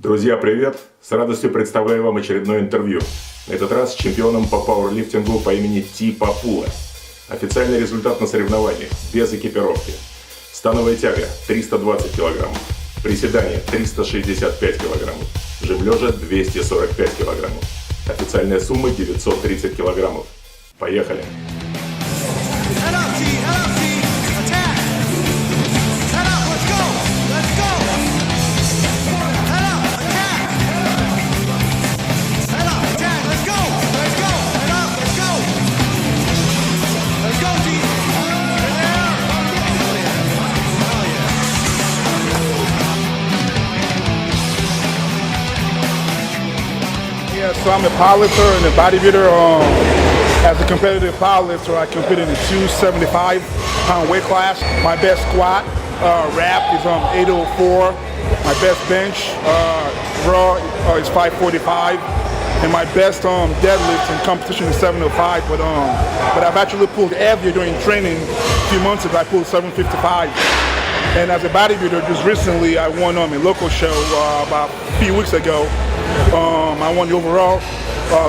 Друзья, привет! С радостью представляю вам очередное интервью. На этот раз с чемпионом по пауэрлифтингу по имени Tee Popoola. Официальный результат на соревнованиях, без экипировки. Становая тяга 320 кг. Приседания 365 кг. Жим лежа 245 кг. Официальная сумма 930 кг. Поехали! So I'm a powerlifter and a bodybuilder. As a competitive powerlifter, I compete in the 275-pound weight class. My best squat rep is 804. My best bench raw is 545. And my best deadlift in competition is 705. But I've actually pulled heavier during training. A few months ago, I pulled 755. And as a bodybuilder, just recently, I won a local show about a few weeks ago. I won the overall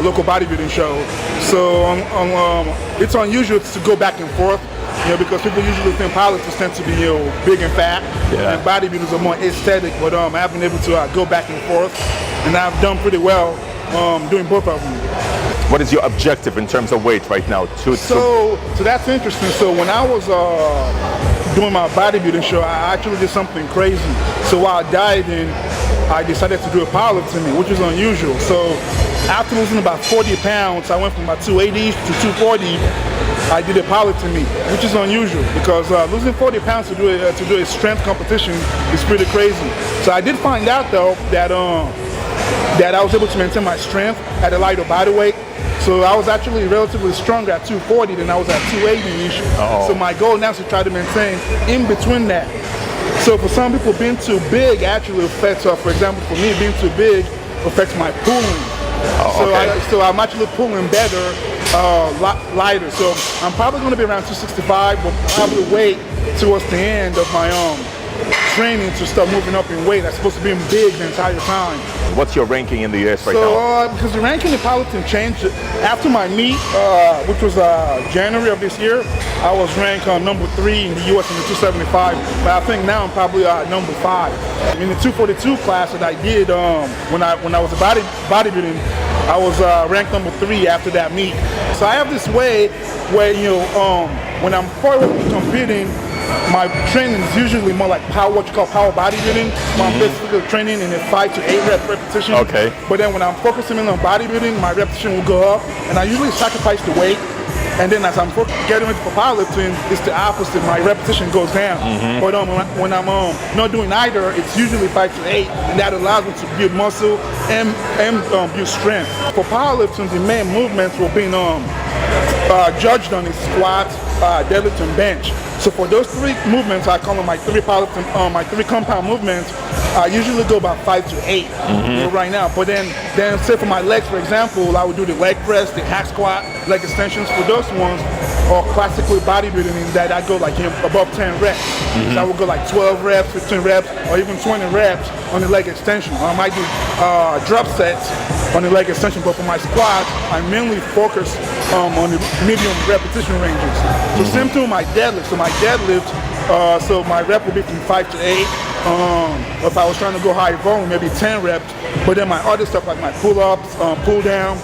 local bodybuilding show. So it's unusual to go back and forth, because people usually think powerlifters tend to be, big and fat, and bodybuilders are more aesthetic. But I've been able to go back and forth, and I've done pretty well doing both of them. What is your objective in terms of weight right now? So that's interesting. So when I was doing my bodybuilding show, I actually did something crazy. So while dieting, I decided to do a powerlifting, which is unusual. So after losing about 40 pounds, I went from about 280 to 240. I did a powerlifting meet, which is unusual because losing 40 pounds to do a strength competition is pretty crazy. So I did find out though that I was able to maintain my strength at a lighter body weight. So I was actually relatively stronger at 240 than I was at 280-ish. So my goal now is to try to maintain in between that. So for some people, being too big actually affects, for example, for me, being too big affects my pulling. So I'm actually pulling better, lighter. So I'm probably going to be around 265, but probably wait towards the end of my training to start moving up in weight. I'm supposed to be big the entire time. What's your ranking in the US right now? Because the ranking in powerlifting changed after my meet, which was January of this year. I was ranked number 3 in the US in the 275, but I think now I'm probably number 5. In the 242 class that I did when I was bodybuilding, I was ranked number 3 after that meet. So I have this way where when I'm competing, my training is usually more like what you call power bodybuilding. I'm basically training in a 5 to 8 rep repetition. Okay. But then when I'm focusing on bodybuilding, my repetition will go up, and I usually sacrifice the weight. And then as I'm getting into powerlifting, it's the opposite. My repetition goes down. But when I'm not doing either, it's usually 5 to 8, and that allows me to build muscle and build strength. For powerlifting, the main movements will be judged on is squats, deadlift, and bench. So for those 3 movements, I call them my 3 compound movements. I usually go about 5 to 8 right now. But then say for my legs, for example, I would do the leg press, the hack squat, leg extensions. For those ones, or classically bodybuilding, in that I go like above 10 reps. So I would go like 12 reps, 15 reps, or even 20 reps on the leg extension. Or I might do drop sets on the leg extension. But for my squats, I mainly focus on the medium repetition ranges. So same thing with my deadlift. So my deadlift, so my rep will be from 5 to 8. If I was trying to go high volume, maybe 10 reps. But then my other stuff like my pull-ups, pull-down,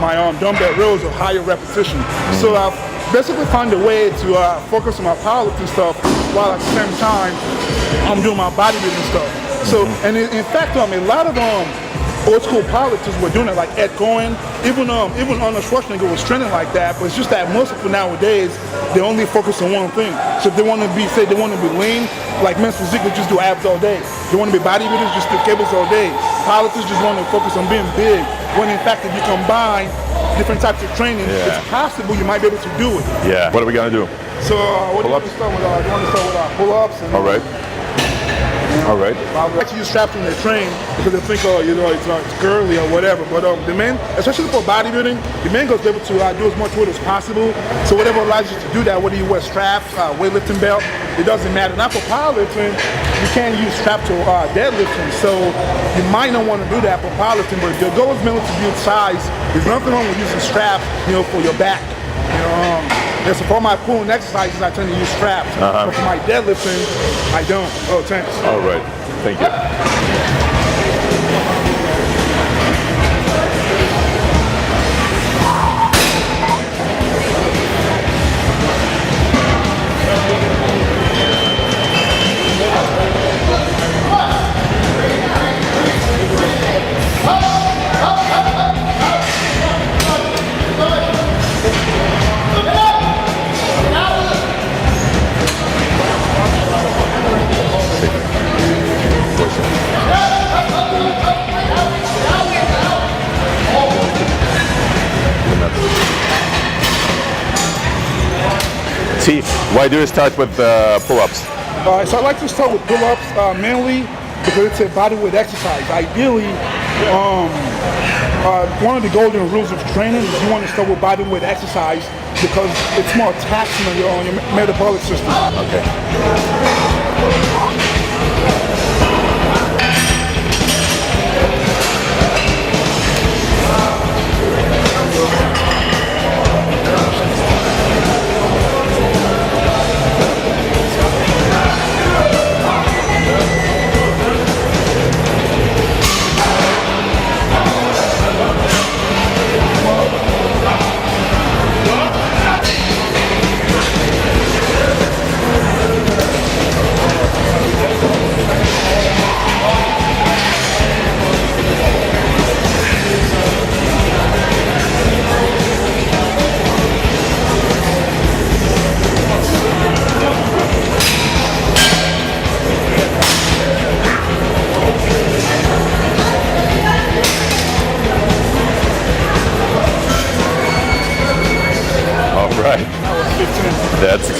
my dumbbell rows are higher repetition. So I've basically found a way to focus on my powerlifting stuff while at the same time I'm doing my bodybuilding stuff. So, and in fact, a lot of old school powerlifters were doing it, like Ed Cohen, even Arnold Schwarzenegger was training like that. But it's just that most people nowadays, they only focus on one thing. So if they want to be lean, like men's physique, they just do abs all day. They want to be bodybuilders, just do cables all day. Powerlifters just want to focus on being big. When in fact, if you combine different types of training, it's possible you might be able to do it. Yeah. What are we gonna do? So what do you want to start with? You want to start with pull-ups? All right. All right. I like to use straps when they train because they think, it's girly or whatever. But the men, especially for bodybuilding, the men goes able to do as much weight as possible. So whatever allows you to do that, whether you wear straps, weightlifting belt, it doesn't matter. Not for powerlifting, you can't use strap to deadlifting, so you might not want to do that for powerlifting. But if your goal is mainly to build size, there's nothing wrong with using strap, for your back. And so for my pulling exercises, I tend to use straps. But for my deadlifting, I don't. Oh, thanks. All right. Thank you. Tee, why do you start with pull-ups? So I like to start with pull-ups mainly because it's a bodyweight exercise. Ideally, one of the golden rules of training is you want to start with bodyweight exercise because it's more taxing on your metabolic system. Okay.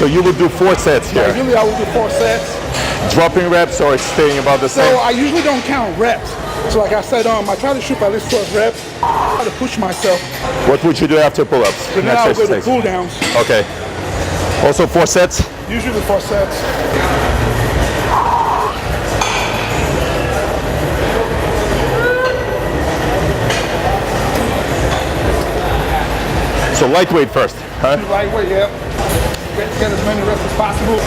So you would do 4 sets here? Yeah, usually I would do 4 sets. Dropping reps or it's staying about the same? So I usually don't count reps. So like I said, I try to shoot for at least 12 reps. I try to push myself. What would you do after pull-ups? So then I'll go to cool downs. Okay. Also 4 sets? Usually 4 sets. So lightweight first, huh? Lightweight, yeah. Get as many reps as possible.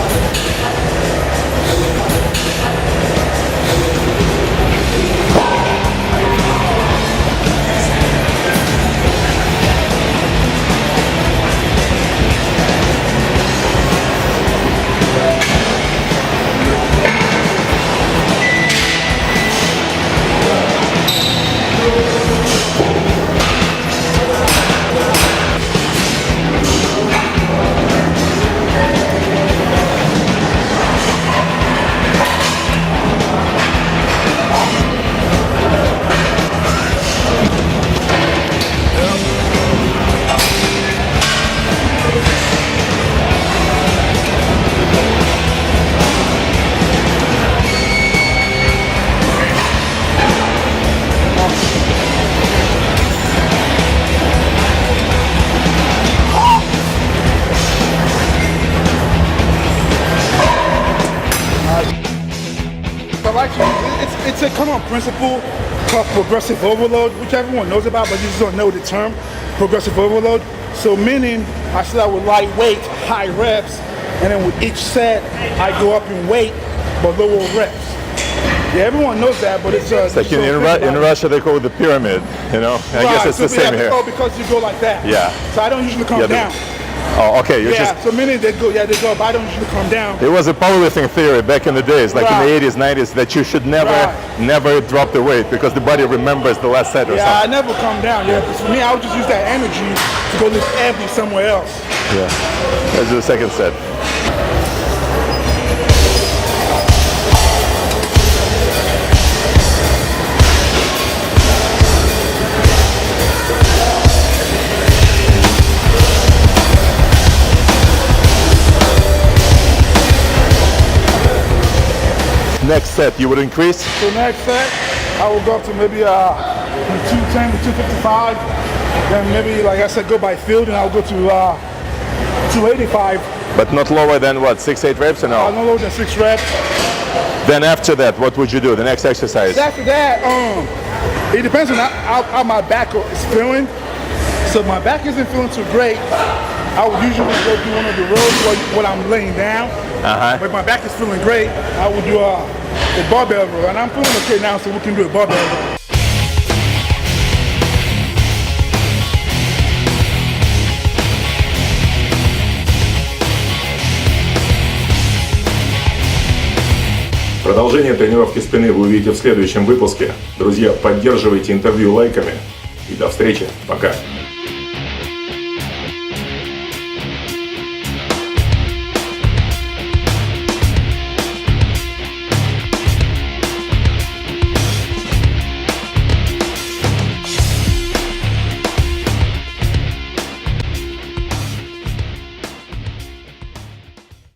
It's a common principle called progressive overload, which everyone knows about, but you just don't know the term, progressive overload. So meaning, I start with lightweight, high reps, and then with each set, I go up in weight, but lower reps. Yeah, everyone knows that, but it's like in Russia they call it the pyramid, I guess it's the same here. Oh, because you go like that. Yeah. So I don't usually come down. Oh, okay. So many they go up. I don't usually come down. It was a powerlifting theory back in the days, like in the 80s, 90s, that you should never drop the weight because the body remembers the last set or something. Yeah, I never come down. Yeah, because for me, I would just use that energy to go lift heavy somewhere else. Yeah. Let's do the second set. Next set, you would increase? So next set, I will go up to maybe from 210 to 255. Then maybe, like I said, go by field, and I'll go to 285. But not lower than what, 6-8 reps or no? No lower than 6 reps. Then after that, what would you do? The next exercise? After that, it depends on how my back is feeling. So if my back isn't feeling too great, I would usually go do one of the rows when I'm laying down. But if my back is feeling great, I would do a barbell row. And I'm feeling okay now, so we can do a barbell row. Продолжение тренировки спины вы увидите в следующем выпуске. Друзья, поддерживайте интервью лайками. И до встречи. Пока.